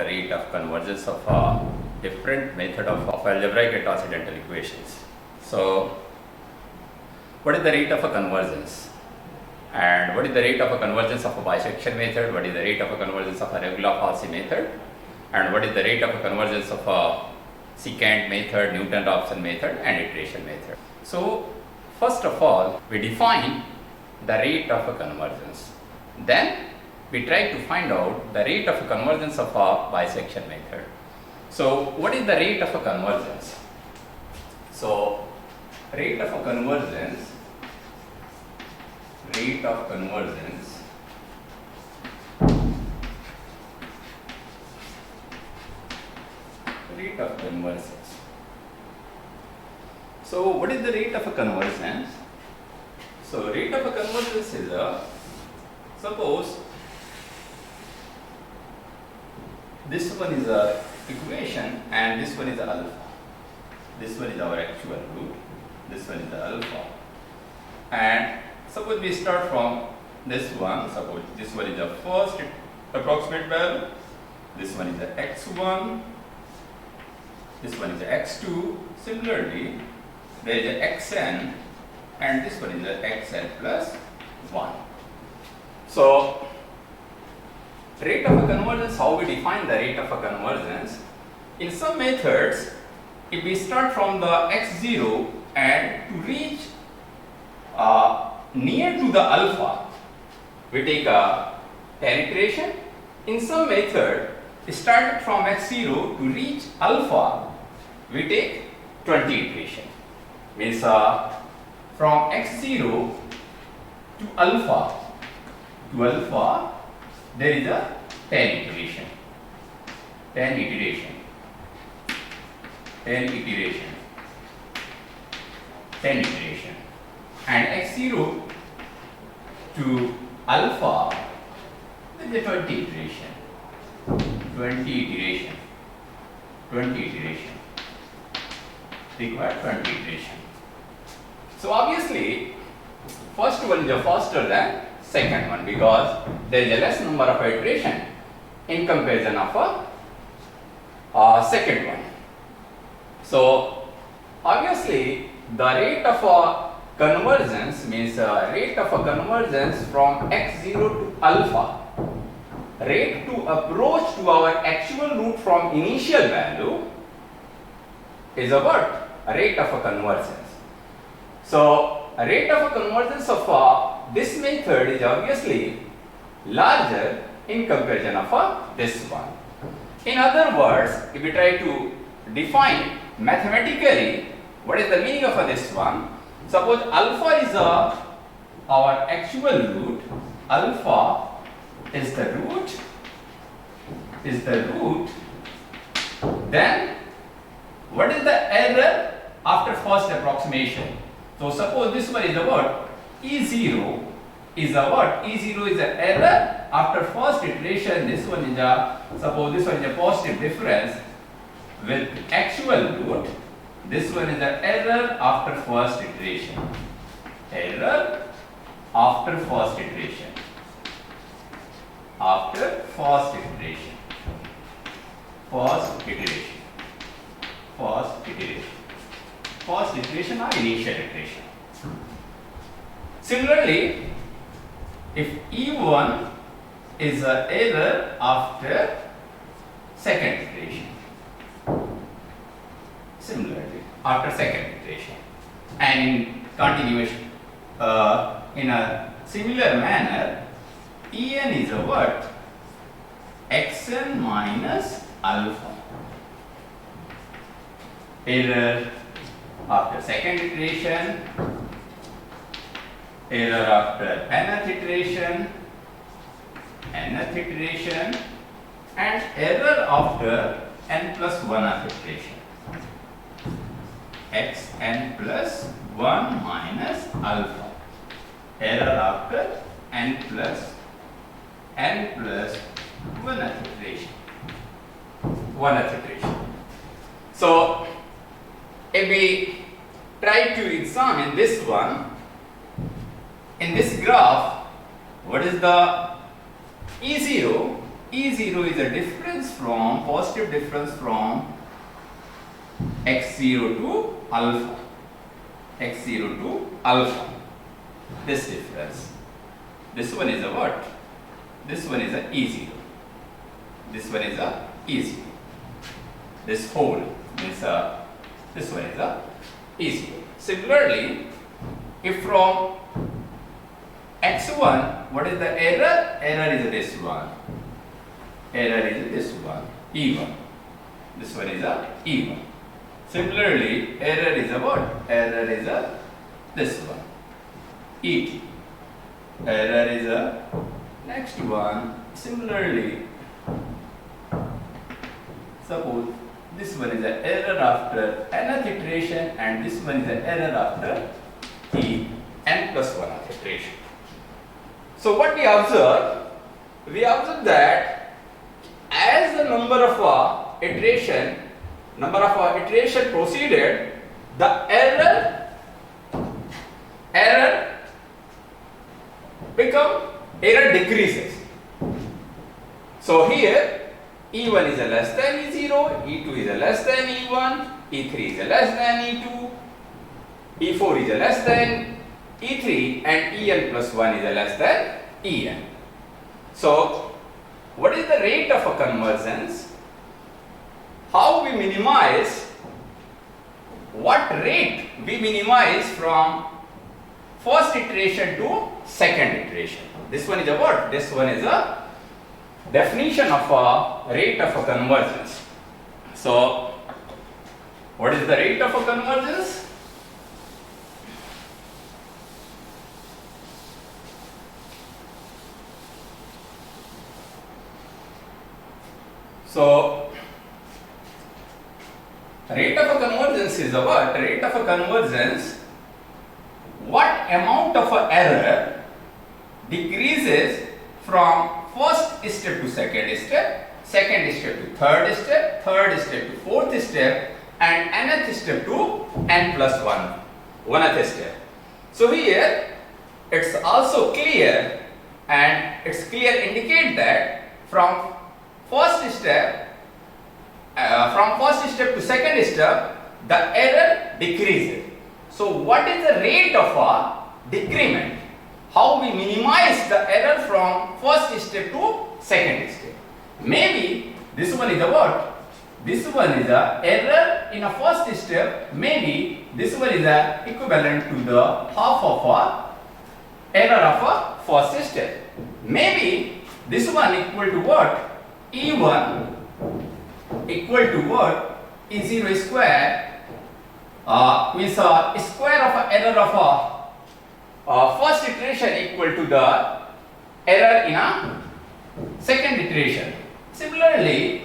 rate of convergence of a different method of algebraic and transcendental equations. So, what is the rate of a convergence? And what is the rate of a convergence of a bisection method? What is the rate of a convergence of a regular Laplace method? And what is the rate of a convergence of a secant method, Newton-Raphson method, and iteration method? So, first of all, we define the rate of a convergence. Then, we try to find out the rate of a convergence of a bisection method. So, what is the rate of a convergence? So, rate of a convergence, rate of convergence rate of convergence. So, what is the rate of a convergence? So, rate of a convergence is suppose this one is a equation and this one is alpha. This one is our actual root. This one is the alpha. And suppose we start from this one. Suppose this one is the first approximate value. This one is the x1. This one is the x2. Similarly, there is a xn and this one is the xn plus 1. So, rate of a convergence, how we define the rate of a convergence? In some methods, if we start from the x0 and to reach near to the alpha, we take a 10 iteration. In some method, started from x0 to reach alpha, we take 20 iteration. Means from x0 to alpha, there is a 10 iteration. 10 iteration. 10 iteration. 10 iteration. And x0 to alpha, there is a 20 iteration. 20 iteration. 20 iteration. Require 20 iteration. So obviously, first one is faster than second one because there is a less number of iteration in comparison of a second one. So obviously, the rate of a convergence means rate of a convergence from x0 to alpha, rate to approach to our actual root from initial value is about a rate of a convergence. So, a rate of a convergence of this method is obviously larger in comparison of this one. In other words, if we try to define mathematically what is the meaning of this one, suppose alpha is our actual root, alpha is the root, then what is the error after first approximation? So suppose this one is about E0 is a what? E0 is an error after first iteration. This one is suppose this one is a positive difference with actual root. This one is an error after first iteration. Error after first iteration. After first iteration. First iteration. First iteration. First iteration or initial iteration. Similarly, if E1 is an error after second iteration. Similarly, after second iteration. And in continuation, in a similar manner, En is a what? Xn minus alpha. Error after second iteration, error after nth iteration, and error after n plus 1th iteration. Xn plus 1 minus alpha. Error after n plus 1th iteration. 1th iteration. So, if we try to examine this one, in this graph, what is the E0? E0 is the difference positive difference from x0 to alpha, x0 to alpha, this difference. This one is a what? This one is a E0. This one is a E0. This whole means this one is a E0. Similarly, if from x1, what is the error? Error is this one. Error is this one, E1. This one is a E1. Similarly, error is a what? Error is a this one, E2. Error is a next one. Similarly, suppose this one is an error after nth iteration and this one is an error after the n plus 1th iteration. So what we observe? We observe that as the number of iteration proceeded, the error decreases. So here E1 is a less than E0, E2 is a less than E1, E3 is a less than E2, E4 is a less than E3, and En plus 1 is a less than En. So what is the rate of a convergence? How we minimize? What rate we minimize from first iteration to second iteration? This one is a what? This one is a definition of a rate of a convergence. So what is the rate of a convergence? So rate of a convergence is a what? Rate of a convergence, what amount of a error decreases from first step to second step to third step to fourth step, and nth step to n plus 1th step. So here it's also clear, and it's clear indicate that from first step to second step, the error decreases. So what is the rate of a decrement? How we minimize the error from first step to second step? Maybe this one is a what? This one is a error in a first step. Maybe this one is a equivalent to the half of a error of a first step. Maybe this one equal to what? E1 equal to what? E0 square means a square of a error of a first iteration equal to the error in a second iteration. Similarly,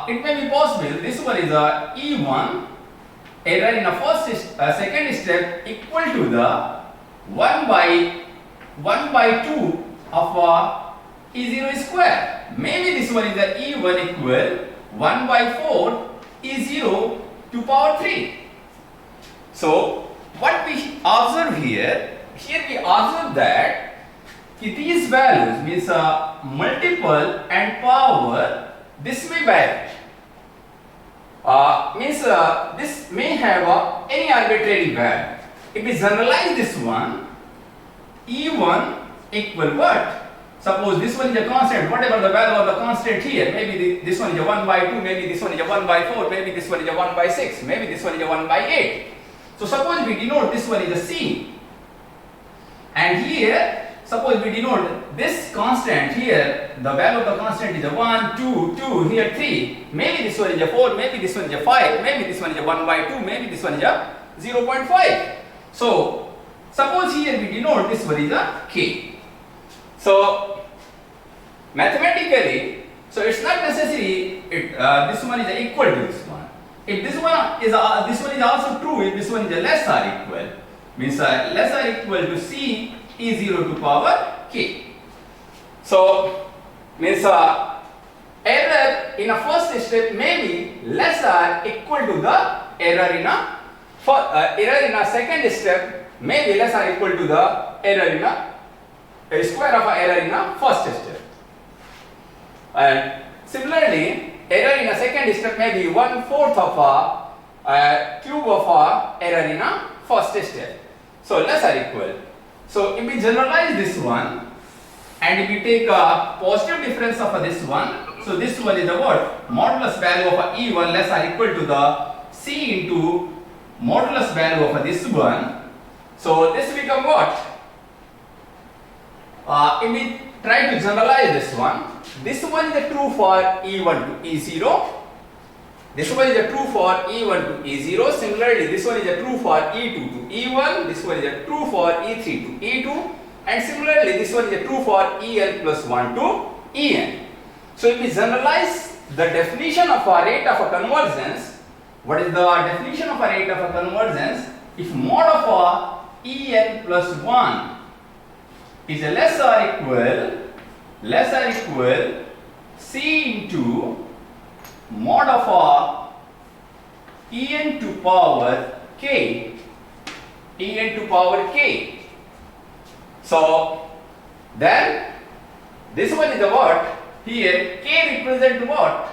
it may be possible this one is a E1 error in a second step equal to the 1 by 2 of a E0 square. Maybe this one is the E1 equal 1 by 4 E0 to power 3. So what we observe here we observe that these values means multiple and power, this may vary. This may have any arbitrary value. If we generalize this one, E1 equal what? Suppose this one is a constant, whatever the value of the constant here, maybe this one is a 1 by 2, maybe this one is a 1 by 4, maybe this one is a 1 by 6, maybe this one is a 1 by 8. So suppose we denote this one is a C. And here, suppose we denote this constant here, the value of the constant is a 1, 2, 2, here 3. Maybe this one is a 4, maybe this one is a 5, maybe this one is a 1 by 2, maybe this one is a 0.5. So suppose here we denote this one is a K. So mathematically, so it's not necessary this one is equal to this one. If this one is also true, if this one is a less or equal, means less or equal to C E0 to power K. So means error in a first step may be less or equal to the error in a second step may be less or equal to the error in a square of a error in a first step. And Similarly, error in a second step may be 1/4 of a cube of a error in a first step. So less or equal. So if we generalize this one and if we take a positive difference of this one, so this one is the what? Modulus value of a E1 less or equal to the C into modulus value of this one. So this become what? If we try to generalize this one is the true for E1 to E0. This one is the true for E1 to E0. Similarly, this one is the true for E2 to E1. This one is the true for E3 to E2. And similarly, this one is the true for En plus 1 to En. So if we generalize the definition of a rate of a convergence, what is the definition of a rate of a convergence? If mod of a En plus 1 is less or equal C into mod of a En to power k, So then this one is the what? Here k represent what?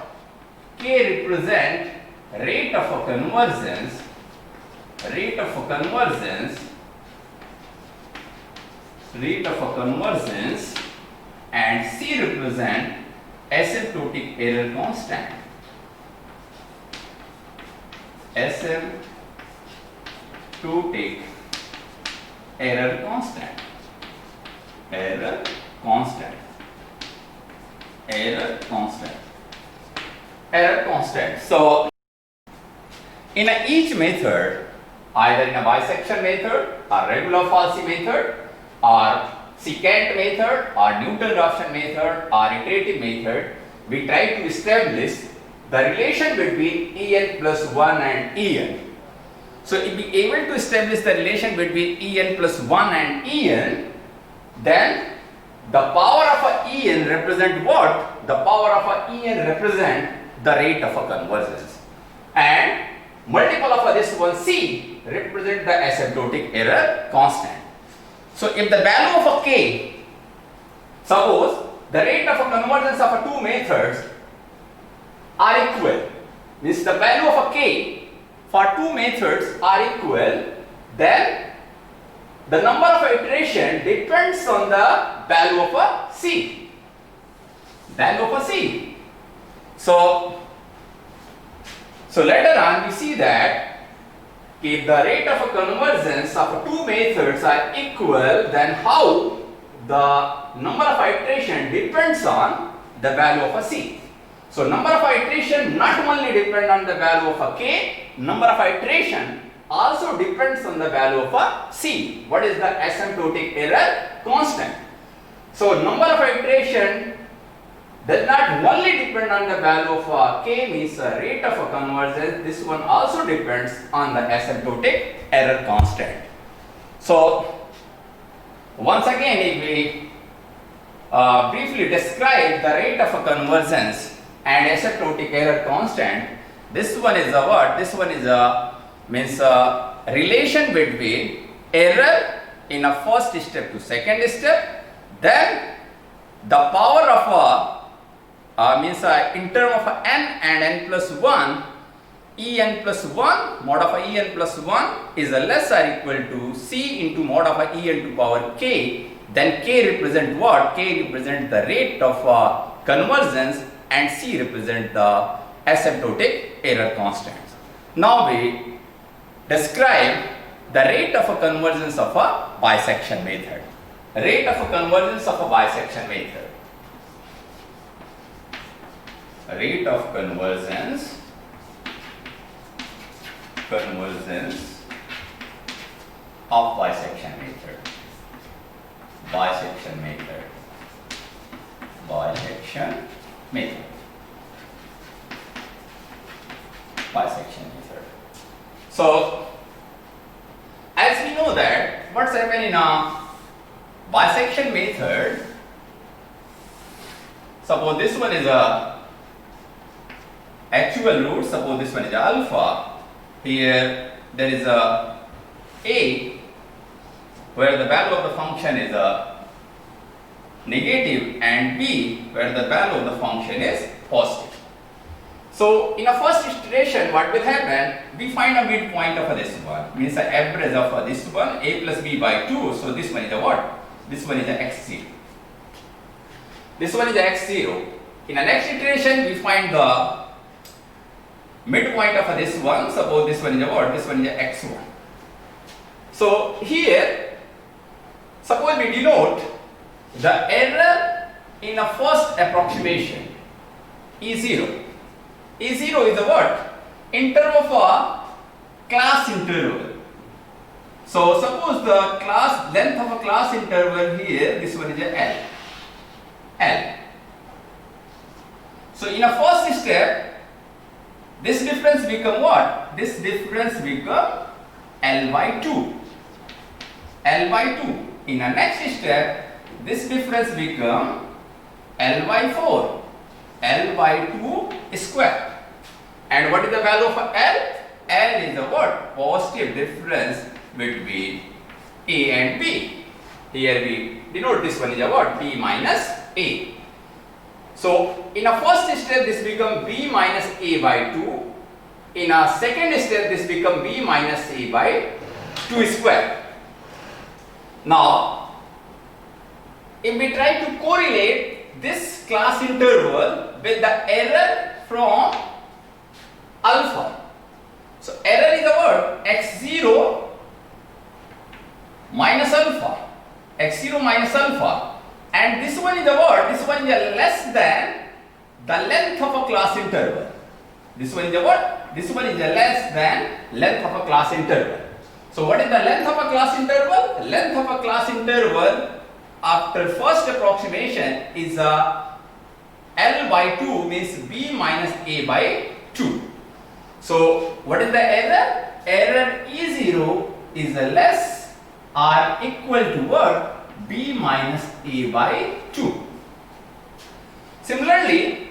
K represent rate of a convergence, and C represent asymptotic error constant. Asymptotic error constant. So in each method, either in a bisection method or regular falsy method or secant method or Newton-Raphson method or iterative method, we try to establish the relation between En plus 1 and En. So if we able to establish the relation between En plus 1 and En, then the power of a En represent what? The power of a En represent the rate of a convergence, and multiple of this one C represent the asymptotic error constant. So if the value of a k, suppose the rate of a convergence of two methods are equal, means the value of a k for two methods are equal, then the number of iteration depends on the value of a C. So later on we see that if the rate of a convergence of two methods are equal, then how the number of iteration depends on the value of a C. So number of iteration not only depend on the value of a k, number of iteration also depends on the value of a C. What is the asymptotic error constant? So number of iteration does not only depend on the value of k, means the rate of a convergence, this one also depends on the asymptotic error constant. So once again, if we briefly describe the rate of a convergence and asymptotic error constant, this one is a what? This one is a means a relation between error in a first step to second step, then the power of a means in term of n and n plus 1, En plus 1, mod of En plus 1 is less or equal to C into mod of En to power k, then k represent what? K represent the rate of convergence and C represent the asymptotic error constant. Now we describe the rate of a convergence of a bisection method. Rate of a convergence of a bisection method. Rate of convergence of bisection method. So as we know that what's happened in a bisection method, suppose this one is a actual root, suppose this one is alpha, here there is a where the value of the function is a negative and b where the value of the function is positive. So in a first iteration, what will happen? We find a midpoint of this one, means the average of this one, a plus b by 2. So this one is a what? This one is a x0. This one is a x0. In the next iteration, we find the midpoint of this one. Suppose this one is a what? This one is a x1. So here, suppose we denote the error in a first approximation, E0. E0 is a what? Interval of a class interval. So suppose the class length of a class interval here, this one is a L. L. So in a first step, this difference become what? This difference become L by 2. L by 2. In the next step, this difference become L by 4. L by 2 square. And what is the value of L? L is the what? Positive difference between A and B. Here we denote this one is a what? B minus A. So in a first step, this become B minus A by 2. In a second step, this become B minus A by 2 square. Now, if we try to correlate this class interval with the error from alpha. So error is the word x0 minus alpha. X0 minus alpha. And this one is the word, this one is less than the length of a class interval. This one is the what? This one is less than length of a class interval. So what is the length of a class interval? Length of a class interval after first approximation is L by 2, means B minus A by 2. So what is the error? Error E0 is less or equal to what? B minus A by 2. Similarly,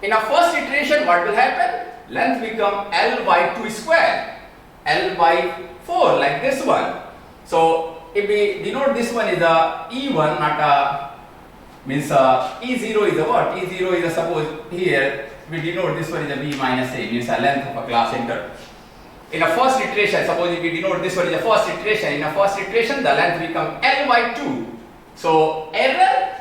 in a first iteration, what will happen? Length become L by 2 square, L by 4, like this one. So if we denote this one is a E1, not a, means E0 is a what? E0 is a, suppose here we denote this one is a B minus A, means a length of a class interval. In a first iteration, suppose if we denote this one is a first iteration, in a first iteration the length become L by 2. So error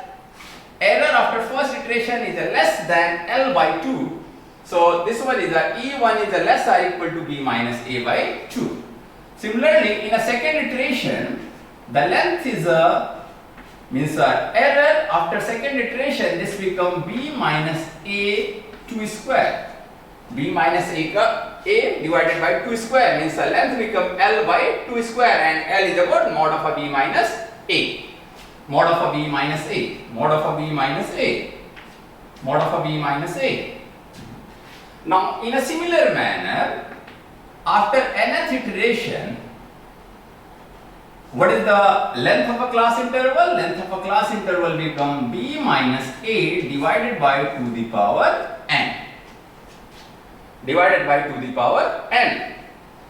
after first iteration is less than L by 2. So this one is a E1 is less or equal to B minus A by 2. Similarly, in a second iteration, the length is means error after second iteration, this become B minus A 2 square. B minus A divided by 2 square, means the length become L by 2 square, and L is about mod of a B minus A. Mod of a B minus A. Mod of a B minus A. Mod of a B minus A. Now, in a similar manner, after nth iteration, what is the length of a class interval? Length of a class interval become B minus A divided by 2 the power n. Divided by 2 the power n.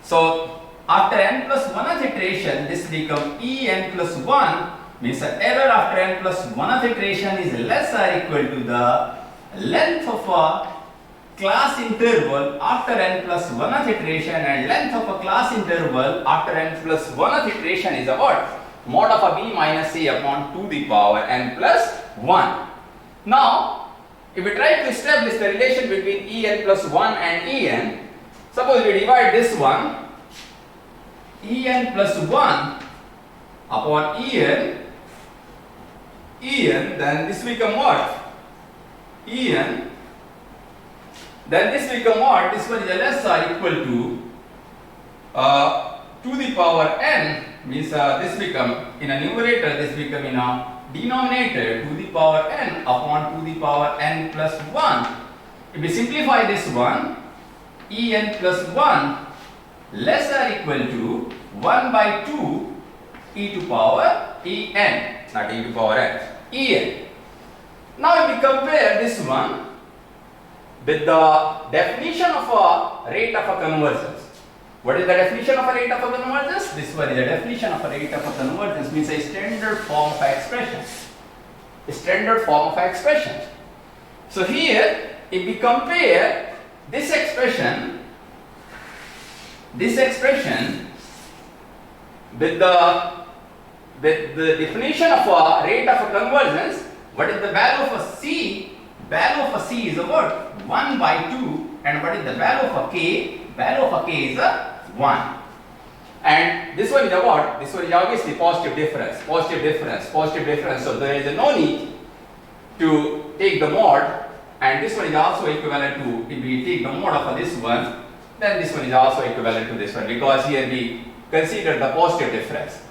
So after n plus 1th iteration, this become En plus 1, means the error after n plus 1th iteration is less or equal to the length of a class interval after n plus 1th iteration, and length of a class interval after n plus 1th iteration is a what? Mod of a B minus A upon 2 the power n plus 1. Now, if we try to establish the relation between En plus 1 and En, suppose we divide this one, En plus 1 upon En, then this become what? En, then this become what? This one is less or equal to the power n, means this become, in a numerator, this become in a denominator, to the power n upon 2 the power n plus 1. If we simplify this one, En plus 1 less or equal to 1 by 2 e to power En, not e to power n, En. Now if we compare this one with the definition of a rate of a convergence. What is the definition of a rate of a convergence? This one is the definition of a rate of a convergence, means a standard form of expression. A standard form of expression. So here, if we compare this expression with the definition of a rate of a convergence, what is the value of a C? Value of a C is a what? 1 by 2. And what is the value of a K? Value of a K is a 1. And this one is a what? This one is obviously positive difference. So there is no need to take the mod. And this one is also equivalent to, if we take the mod of this one, then this one is also equivalent to this one, because here we consider the positive difference.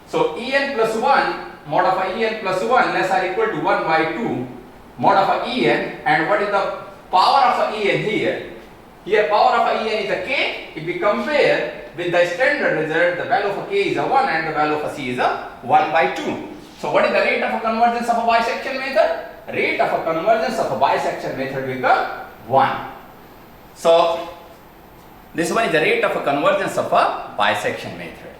So En plus 1, mod of a En plus 1 less or equal to 1 by 2, mod of a En, and what is the power of a En here? Here power of a En is a K. If we compare with the standard result, the value of a K is a 1 and the value of a C is a 1 by 2. So what is the rate of a convergence of a bisection method? Rate of a convergence of a bisection method become 1. So this one is the rate of a convergence of a bisection method.